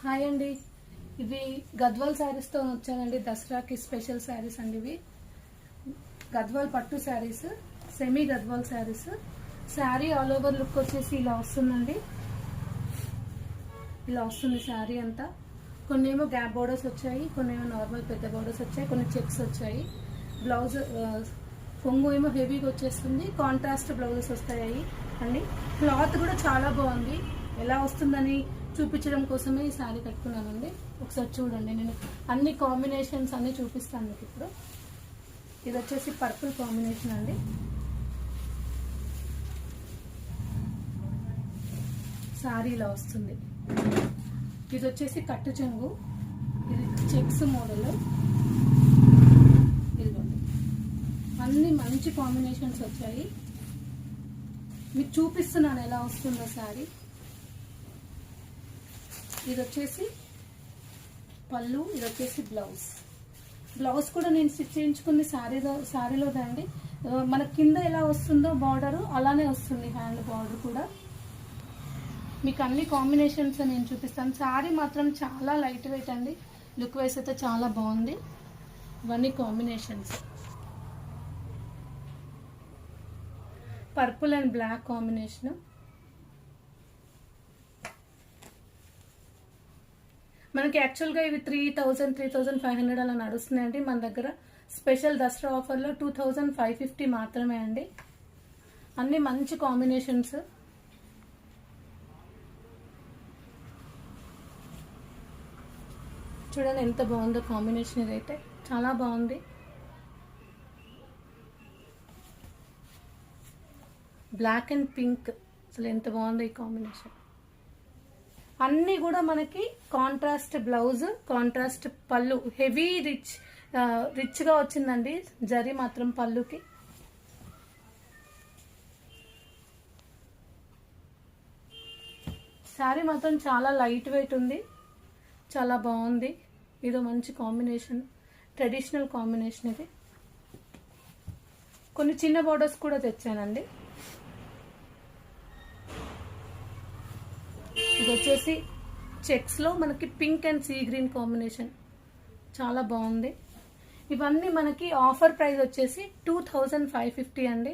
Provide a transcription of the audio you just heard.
Hi అండి, ఇవి గద్వాల్ శారీస్తో వచ్చానండి. దసరాకి స్పెషల్ శారీస్ అండి. ఇవి గద్వాల్ పట్టు saris, semi Gadwal saris. Sari all over look వచ్చేసి ఇలా వస్తుందండి. ఇలా వస్తుంది శారీ అంతా. కొన్ని ఏమో గ్యాప్ బోర్డర్స్ వచ్చాయి, కొన్ని ఏమో నార్మల్ పెద్ద బోర్డర్స్ వచ్చాయి, కొన్ని చెక్స్ వచ్చాయి. బ్లౌజ్ కొంగు ఏమో హెవీగా వచ్చేస్తుంది, కాంట్రాస్ట్ బ్లౌజెస్ వస్తాయి అండి. క్లాత్ కూడా చాలా బాగుంది. ఎలా వస్తుందని చూపించడం కోసమే ఈ శారీ కట్టుకున్నానండి. ఒకసారి చూడండి, నేను అన్ని కాంబినేషన్స్ అన్ని చూపిస్తాను మీకు ఇప్పుడు. ఇది వచ్చేసి పర్పుల్ కాంబినేషన్ అండి. శారీ ఇలా వస్తుంది. ఇది వచ్చేసి కట్టు చెంగు, ఇది చెక్స్ మోడల్. ఇదిగోండి, అన్ని మంచి కాంబినేషన్స్ వచ్చాయి. మీకు చూపిస్తున్నాను ఎలా వస్తుందో శారీ. ఇది వచ్చేసి పళ్ళు, ఇది వచ్చేసి బ్లౌజ్. బ్లౌజ్ కూడా నేను స్టిచ్ చేయించుకుంది శారీలో అండి. మన కింద ఎలా వస్తుందో బార్డర్ అలానే వస్తుంది, హ్యాండ్ బార్డర్ కూడా. మీకు అన్ని కాంబినేషన్స్ నేను చూపిస్తాను. శారీ మాత్రం చాలా లైట్ వెయిట్ అండి. లుక్ వైస్ అయితే చాలా బాగుంది. ఇవన్నీ combinations. Purple and black combination. మనకి యాక్చువల్గా ఇవి 3,500 అలా నడుస్తున్నాయండి. మన దగ్గర స్పెషల్ దసరా ఆఫర్లో 2,550 మాత్రమే అండి. అన్ని మంచి కాంబినేషన్స్. చూడండి ఎంత బాగుందో కాంబినేషన్. ఇదైతే చాలా బాగుంది. బ్లాక్ అండ్ పింక్, అసలు ఎంత బాగుందో ఈ కాంబినేషన్. అన్నీ కూడా మనకి కాంట్రాస్ట్ బ్లౌజ్, కాంట్రాస్ట్ పళ్ళు. హెవీ రిచ్గా వచ్చిందండి జరీ మాత్రం పళ్ళుకి. శారీ మాత్రం చాలా లైట్ వెయిట్ ఉంది, చాలా బాగుంది. ఇదో మంచి కాంబినేషన్, ట్రెడిషనల్ కాంబినేషన్. ఇది కొన్ని చిన్న బోర్డర్స్ కూడా తెచ్చానండి. ఇది వచ్చేసి చెక్స్లో మనకి pink and sea green combination, చాలా బాగుంది. ఇవన్నీ మనకి ఆఫర్ ప్రైస్ వచ్చేసి 2,550 అండి.